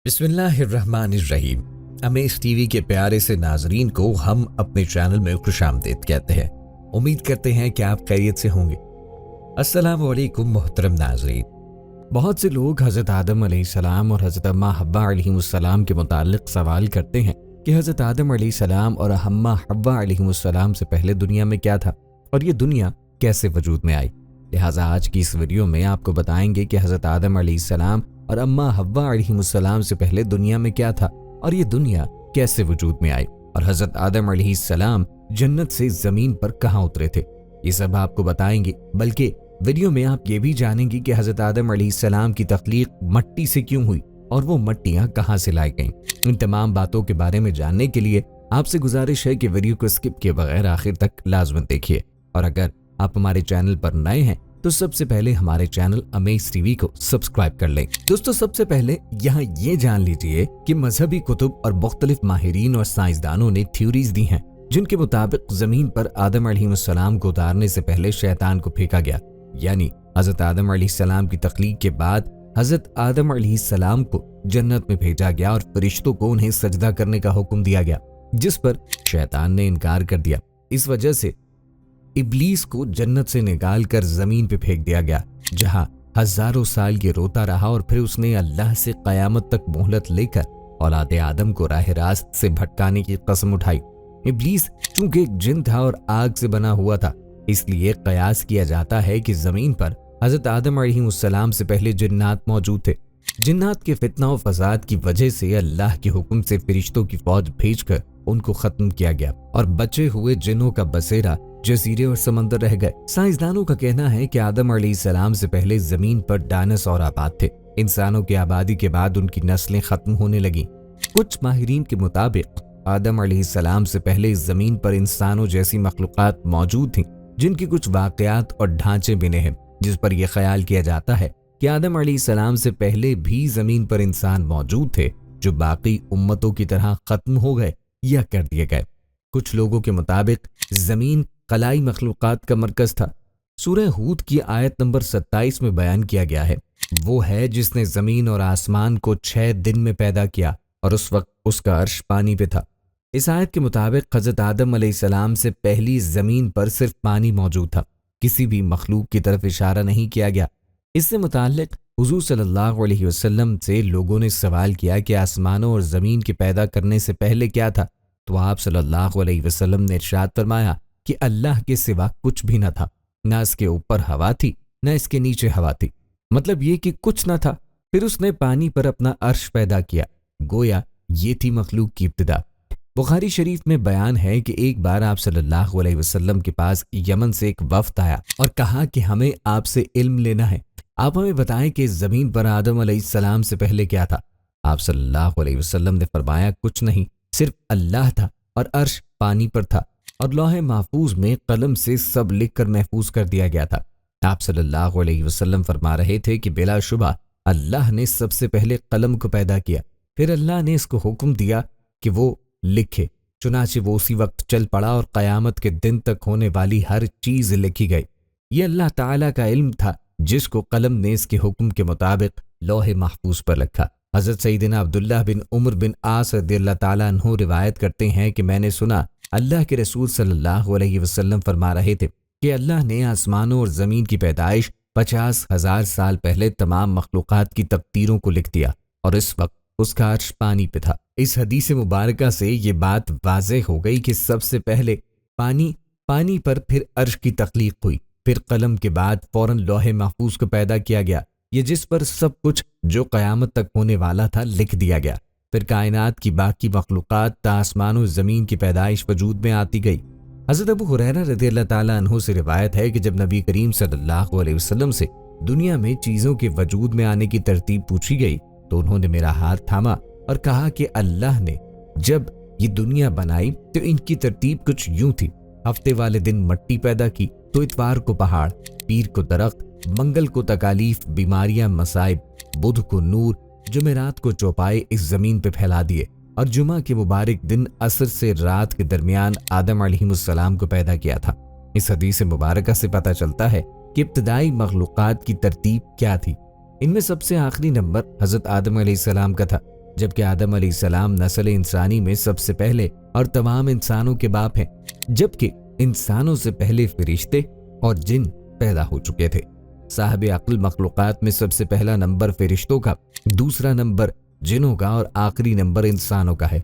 بسم اللہ الرحمن الرحیم۔ امیز ٹی وی کے پیارے سے ناظرین کو ہم اپنے چینل میں خوش آمدید کہتے ہیں۔ امید کرتے ہیں کہ آپ خیریت سے ہوں گے۔ السلام علیکم محترم ناظرین۔ بہت سے لوگ حضرت آدم علیہ السلام اور حضرت اماں حوا علیہ السلام کے متعلق سوال کرتے ہیں کہ حضرت آدم علیہ السلام اور اماں حوا علیہ السلام سے پہلے دنیا میں کیا تھا اور یہ دنیا کیسے وجود میں آئی۔ لہٰذا آج کی اس ویڈیو میں آپ کو بتائیں گے کہ حضرت آدم علیہ السلام اور اماں حوا علیہ السلام سے پہلے دنیا میں کیا تھا اور یہ دنیا کیسے وجود میں آئی، اور حضرت آدم علیہ السلام جنت سے زمین پر کہاں اترے تھے۔ یہ سب آپ کو بتائیں گے، بلکہ ویڈیو میں آپ یہ بھی جانیں گے کہ حضرت آدم علیہ السلام کی تخلیق مٹی سے کیوں ہوئی اور وہ مٹیاں کہاں سے لائی گئیں۔ ان تمام باتوں کے بارے میں جاننے کے لیے آپ سے گزارش ہے کہ ویڈیو کو سکپ کیے بغیر آخر تک لازماً دیکھیے، اور اگر آپ ہمارے چینل پر نئے ہیں تو سب سے پہلے ہمارے چینل امیز ٹی وی کو سبسکرائب کر لیں۔ دوستو، سب سے پہلے یہاں یہ جان لیجئے کہ مذہبی کتب اور مختلف ماہرین اور سائنسدانوں نے تھیوریز دی ہیں جن کے مطابق زمین پر آدم علیہ السلام کو اتارنے سے پہلے شیطان کو پھینکا گیا، یعنی حضرت آدم علیہ السلام کی تخلیق کے بعد حضرت آدم علیہ السلام کو جنت میں بھیجا گیا اور فرشتوں کو انہیں سجدہ کرنے کا حکم دیا گیا، جس پر شیطان نے انکار کر دیا۔ اس وجہ سے ابلیس کو جنت سے نکال کر زمین پہ پھینک دیا گیا، جہاں ہزاروں سال یہ روتا رہا، اور پھر اس نے اللہ سے قیامت تک مہلت لے کر اولاد آدم کو راہ راست سے بھٹکانے کی قسم اٹھائی۔ ابلیس چونکہ ایک جن تھا اور آگ سے بنا ہوا تھا، اس لیے قیاس کیا جاتا ہے کہ زمین پر حضرت آدم علیہ السلام سے پہلے جنات موجود تھے۔ جنات کے فتنہ و فساد کی وجہ سے اللہ کے حکم سے فرشتوں کی فوج بھیج کر ان کو ختم کیا گیا، اور بچے ہوئے جنوں کا بسیرا جزیرے اور سمندر رہ گئے۔ سائنسدانوں کا کہنا ہے کہ آدم علیہ السلام سے پہلے زمین پر ڈائناسور آباد تھے۔ انسانوں کی آبادی کے بعد ان کی نسلیں ختم ہونے لگیں۔ کچھ ماہرین کے مطابق آدم علیہ السلام سے پہلے زمین پر انسانوں جیسی مخلوقات موجود تھیں، جن کی کچھ واقعات اور ڈھانچے بنے ہیں، جس پر یہ خیال کیا جاتا ہے کہ آدم علیہ السلام سے پہلے بھی زمین پر انسان موجود تھے جو باقی امتوں کی طرح ختم ہو گئے یا کر دیے گئے۔ کچھ لوگوں کے مطابق زمین خلائی مخلوقات کا مرکز تھا۔ سورہ ہود کی آیت نمبر 27 میں بیان کیا گیا ہے، وہ ہے جس نے زمین اور آسمان کو 6 دن میں پیدا کیا، اور اس وقت اس کا عرش پانی پہ تھا۔ اس آیت کے مطابق حضرت آدم علیہ السلام سے پہلی زمین پر صرف پانی موجود تھا، کسی بھی مخلوق کی طرف اشارہ نہیں کیا گیا۔ اس سے متعلق حضور صلی اللہ علیہ وسلم سے لوگوں نے سوال کیا کہ آسمانوں اور زمین کے پیدا کرنے سے پہلے کیا تھا، تو آپ صلی اللہ علیہ وسلم نے ارشاد فرمایا کہ اللہ کے سوا کچھ بھی نہ تھا، نہ اس کے اوپر ہوا تھی نہ اس کے نیچے ہوا تھی، مطلب یہ کہ کچھ نہ تھا، پھر اس نے پانی پر اپنا عرش پیدا کیا، گویا یہ تھی مخلوق کی ابتدا۔ بخاری شریف میں بیان ہے کہ ایک بار آپ صلی اللہ علیہ وسلم کے پاس یمن سے ایک وفد آیا اور کہا کہ ہمیں آپ سے علم لینا ہے، آپ ہمیں بتائیں کہ زمین پر آدم علیہ السلام سے پہلے کیا تھا۔ آپ صلی اللہ علیہ وسلم نے فرمایا کچھ نہیں، صرف اللہ تھا، اور عرش پانی پر تھا، اور لوح محفوظ میں قلم سے سب لکھ کر محفوظ کر دیا گیا تھا۔ آپ صلی اللہ علیہ وسلم فرما رہے تھے کہ بلا شبہ اللہ نے سب سے پہلے قلم کو پیدا کیا، پھر اللہ نے اس کو حکم دیا کہ وہ لکھے، چنانچہ وہ اسی وقت چل پڑا اور قیامت کے دن تک ہونے والی ہر چیز لکھی گئی۔ یہ اللہ تعالیٰ کا علم تھا جس کو قلم نے اس کے حکم کے مطابق لوح محفوظ پر لکھا۔ حضرت سیدنا عبداللہ بن عمر بن عاص رضی اللہ تعالیٰ عنہ روایت کرتے ہیں کہ میں نے سنا اللہ کے رسول صلی اللہ علیہ وسلم فرما رہے تھے کہ اللہ نے آسمانوں اور زمین کی پیدائش 50,000 سال پہلے تمام مخلوقات کی تقدیروں کو لکھ دیا، اور اس وقت اس کا عرش پانی پہ تھا۔ اس حدیث مبارکہ سے یہ بات واضح ہو گئی کہ سب سے پہلے پانی پر پھر عرش کی تخلیق ہوئی، پھر قلم کے بعد فوراً لوح محفوظ کو پیدا کیا گیا، یہ جس پر سب کچھ جو قیامت تک ہونے والا تھا لکھ دیا گیا۔ پھر کائنات کی باقی مخلوقات تا آسمان و زمین کی پیدائش وجود میں آتی گئی۔ حضرت ابو ہریرہ رضی اللہ تعالیٰ عنہ سے روایت ہے کہ جب نبی کریم صلی اللہ علیہ وسلم سے دنیا میں چیزوں کے وجود میں آنے کی ترتیب پوچھی گئی تو انہوں نے میرا ہاتھ تھاما اور کہا کہ اللہ نے جب یہ دنیا بنائی تو ان کی ترتیب کچھ یوں تھی، ہفتے والے دن مٹی پیدا کی، تو اتوار کو پہاڑ، پیر کو درخت، منگل کو تکالیف، بیماریاں، مصائب، بدھ کو نور، جمعرات کو چوپائے اس زمین پہ پھیلا دیے، اور جمعہ کے مبارک دن عصر سے رات کے درمیان آدم علیہ السلام کو پیدا کیا تھا۔ اس حدیث مبارکہ سے پتہ چلتا ہے کہ ابتدائی مخلوقات کی ترتیب کیا تھی۔ ان میں سب سے آخری نمبر حضرت آدم علیہ السلام کا تھا۔ जबकि आदम अलैहिस्सलाम नस्ल इंसानी में सबसे पहले और तमाम इंसानों के बाप हैं, जबकि इंसानों से पहले फरिश्ते और जिन पैदा हो चुके थे। साहिब अक्ल मखलूकात में सबसे पहला नंबर फरिश्तों का, दूसरा नंबर जिनों का और आखिरी नंबर इंसानों का है।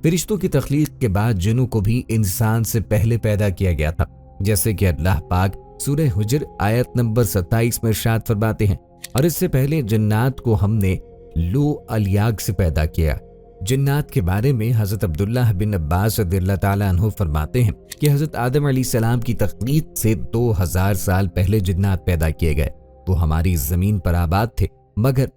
फरिश्तों की तख्लीक के बाद जिनों को भी इंसान से पहले पैदा किया गया था, जैसे कि अल्लाह पाक सूरह हुज्र आयत नंबर 27 में इरशाद फरमाते हैं, और इससे पहले जन्नात को हमने लो अलियाग से पैदा किया। जन्नात के बारे में हज़रत अब्दुल्लाह बिन अब्बास रज़ियल्लाहु ताला अन्हु फरमाते हैं कि हज़रत आदम अलैहिस्सलाम की तख्लीक से 2000 साल पहले जन्नात पैदा किए गए। वो हमारी ज़मीन पर आबाद थे, मगर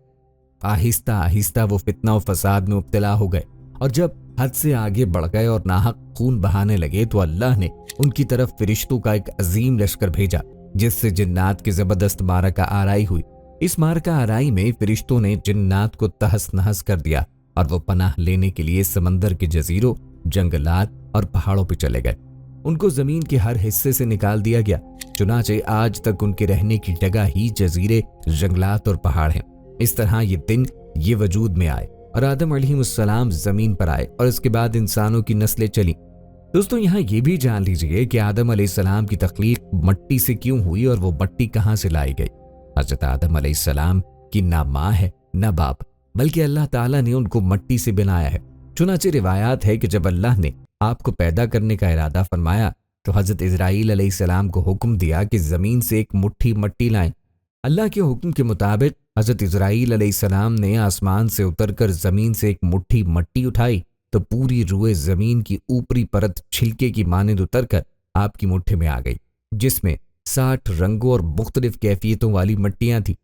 आहिस्ता आहिस्ता वो फितना और फसाद में मुब्तला हो गए, और जब हद से आगे बढ़ गए और नाहक खून बहाने लगे तो अल्लाह ने उनकी तरफ फरिश्तों का एक अजीम लश्कर भेजा, जिससे जिन्नात की ज़बरदस्त मारका आराई हुई। इस मारका आराई में फरिश्तों ने जिन्नात को तहस नहस कर दिया और वो पनाह लेने के लिए समंदर के जजीरों, जंगलात और पहाड़ों पर चले गए। उनको जमीन के हर हिस्से से निकाल दिया गया। चुनाचे आज तक उनके रहने की जगह ही जजीरे, जंगलात और पहाड़ हैं। इस तरह ये दिन ये वजूद में आए और आदम अलैहिस्सलाम जमीन पर आए और इसके बाद इंसानों की नस्लें चली। दोस्तों, यहाँ ये भी जान लीजिए कि आदम अलैहिस्सलाम की तख्लीक मट्टी से क्यों हुई और वो मट्टी कहाँ से लाई गई। हजरत आदम अलैहिस्सलाम की ना माँ है ना बाप, बल्कि अल्लाह ताला ने उनको मट्टी से बनाया है। चुनाचे रिवायात है कि जब अल्लाह ने आपको पैदा करने का इरादा फरमाया तो हजरत इजराइल अलैहिस्सलाम को हुक्म दिया कि जमीन से एक मुट्ठी मट्टी लाएं। अल्लाह के हुक्म के मुताबिक हजरत इजराइल अलैहिस्सलाम ने आसमान से उतरकर जमीन से एक मुट्ठी मट्टी उठाई तो पूरी रूए जमीन की ऊपरी परत छिलके की मानिंद उतरकर आपकी मुट्ठी में आ गई, जिसमें 60 रंगों और मुख्तलिफ कैफियतों वाली मट्टियां थी,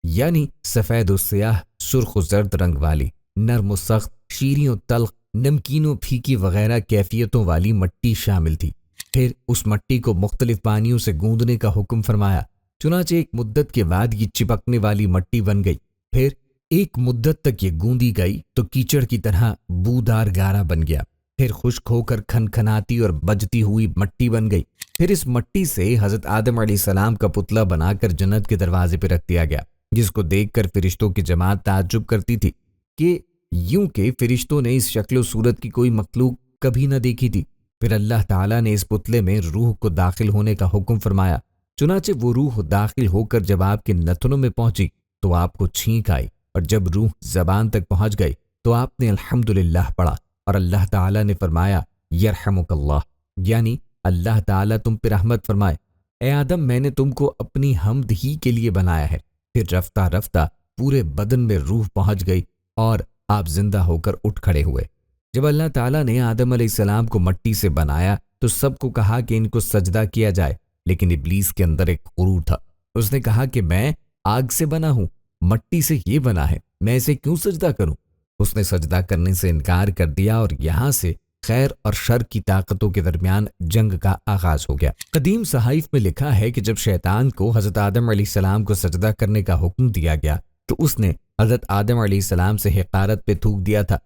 यानी सफेद और स्याह, सुर्ख और जर्द रंग वाली, नर्म और सख्त, शीरी और तल्ख, नमकीन और फीकी वगैरह कैफियतों वाली मट्टी शामिल थी। फिर उस मट्टी को मुख्तलिफ पानियों से गूंदने का हुक्म फरमाया। चुनाचे एक मुद्दत के बाद ये चिपकने वाली मट्टी बन गई। फिर एक मुद्दत तक ये गूंदी गई तो कीचड़ की तरह बूदार गारा बन गया। फिर खुश्क होकर खनखनाती और बजती हुई मट्टी बन गई। फिर इस मट्टी से हजरत आदम अलैहिस्सलाम का पुतला बनाकर जन्नत के दरवाजे पर रख दिया गया, जिसको देखकर फरिश्तों की जमात ताज्जुब करती थी कि यूं के फरिश्तों ने इस शक्ल सूरत की कोई मखलूक कभी न देखी थी। फिर अल्लाह ताला ने इस पुतले में रूह को दाखिल होने का हुक्म फरमाया। चुनाचे वो रूह दाखिल होकर जब आपके नथनों में पहुंची तो आपको छींक आई, और जब रूह जबान तक पहुंच गई तो आपने अल्हम्दुलिल्लाह पढ़ा और अल्लाह ताला ने फरमाया यरहमुकल्लाह, यानी अल्लाह ताला तुम पर रहमत फरमाए। ए आदम, मैंने तुमको अपनी हमद ही के लिए बनाया है। फिर रफ्ता रफ्ता पूरे बदन में रूह पहुंच गई और आप जिंदा होकर उठ खड़े हुए। जब अल्लाह ताला ने आदम अलैहिस्सलाम को मट्टी से बनाया तो सबको कहा कि इनको सजदा किया जाए, लेकिन इब्लीस के अंदर एक गुरूर था। उसने कहा कि मैं आग से बना हूं, मट्टी से ये बना है, मैं इसे क्यों सजदा करूं। उसने सजदा करने से इनकार कर दिया और यहां से खैर और शर की ताकतों के दरमियान जंग का आगाज हो गया। कदीम सहाइफ में लिखा है कि जब शैतान को हजरत आदम अलैहिस्सलाम को सजदा करने का हुक्म दिया गया तो उसने हजरत आदम अलैहिस्सलाम से हिकारत पे थूक दिया था।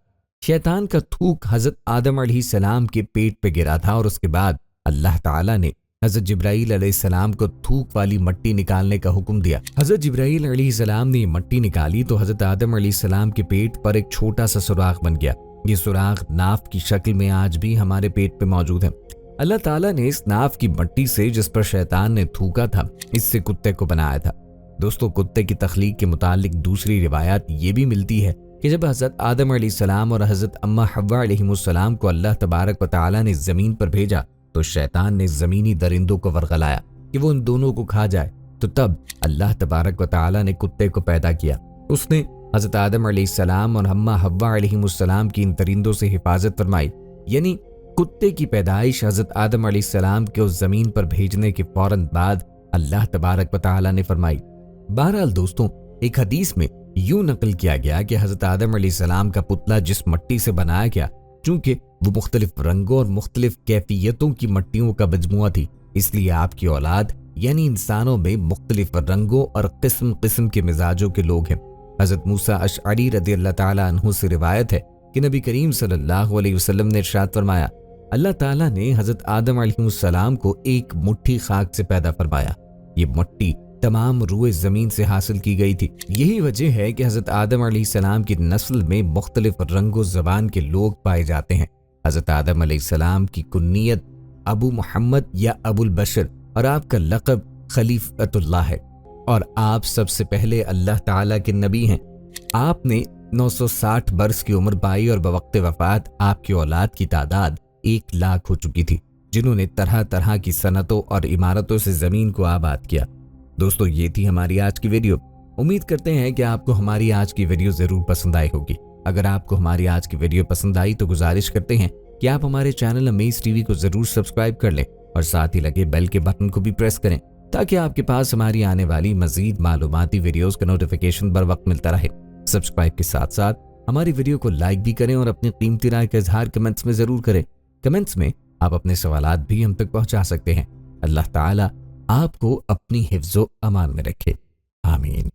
शैतान का थूक हजरत आदम अलैहिस्सलाम के पेट पे गिरा था और उसके बाद अल्लाह ताला ने हजरत जिब्राईल अलैहिस्सलाम को थूक वाली मट्टी निकालने का हुक्म दिया। हजरत जिब्राईल अलैहिस्सलाम ने मट्टी निकाली तो हजरत आदम अलैहिस्सलाम के पेट पर एक छोटा सा सुराख बन गया। ये सुराख नाफ की शक्ल में आज भी हमारे पेट पे मौजूद है। अल्लाह ताला ने इस नाफ की मट्टी से जिस पर शैतान ने थूका था, इससे कुत्ते को बनाया था। दोस्तों, कुत्ते की तख्लीक के मुतालिक दूसरी रिवायत ये भी मिलती है कि जब हजरत आदम अलैहिस्सलाम और हजरत अम्मा हव्वा अलैहिमुस्सलाम को अल्लाह तबारक व तआला ने जमीन पर भेजा तो शैतान ने जमीनी दरिंदों को वर्गलाया कि वो उन दोनों को खा जाए। तो तब अल्लाह तबारक व तआला ने कुत्ते को पैदा किया। उसने हजरत आदम अलैहिस्सलाम और अम्मा हव्वा अलैहिमुस्सलाम की इन दरिंदों से हिफाजत फरमाई, यानी कुत्ते की पैदाइश हजरत आदम अलैहिस्सलाम के उस जमीन पर भेजने के फौरन बाद अल्लाह तबारक व तआला ने फरमाई। बहरहाल दोस्तों, एक हदीस में यूं नकल किया गया कि हजरत आदम अलैहिस्सलाम का पुतला जिस मट्टी से बनाया गया, चूंकि वो मुख्तलिफ रंगों और मुख्तलिफ कैफियतों की मट्टियों का मजमुआ थी, इसलिए आपकी औलाद यानी इंसानों में मुख्तलिफ रंगों और किस्म किस्म के मिजाजों के लोग हैं। हजरत मूसा अशअरी रज़ियल्लाहु ताला अन्हु से रिवायत है कि नबी करीम सल्लल्लाहु अलैहि वसल्लम ने इरशाद फरमाया, अल्लाह ताला ने हजरत आदम अलैहिस्सलाम को एक मुट्ठी खाक से पैदा फरमाया। ये मट्टी तमाम रूए ज़मीन से हासिल की गई थी। यही वजह है कि हज़रत आदम अलैहिस्सलाम की नस्ल में मुख्तलिफ रंगो ज़बान के लोग पाए जाते हैं। हज़रत आदम अलैहिस्सलाम की कुन्नियत अबू मोहम्मद या अबुल बशर और आपका लक़ब खलीफतुल्लाह है और आप सबसे पहले अल्लाह ताला के नबी हैं। आपने 960 बरस की उम्र पाई और बवक्त वफ़ात आपकी औलाद की तादाद 1 लाख हो चुकी थी, जिन्होंने तरह तरह की सनतों और इमारतों से ज़मीन को आबाद किया। दोस्तों, ये थी हमारी आज की वीडियो। उम्मीद करते हैं कि आपको हमारी आज की वीडियो ज़रूर पसंद आई होगी। अगर आपको हमारी आज की वीडियो पसंद आई तो गुजारिश करते हैं कि आप हमारे चैनल अमेज टीवी को ज़रूर सब्सक्राइब कर लें और साथ ही लगे बेल के बटन को भी प्रेस करें, ताकि आपके पास हमारी आने वाली मज़ीद मालूमाती वीडियोज़ का नोटिफिकेशन बर वक्त मिलता रहे। सब्सक्राइब के साथ साथ हमारी वीडियो को लाइक भी करें और अपनी कीमती राय का इजहार कमेंट्स में ज़रूर करें। कमेंट्स में आप अपने सवालात भी हम तक पहुंचा सकते हैं। अल्लाह ताला आपको अपनी हिफ्ज़ो अमान में रखे। आमीन।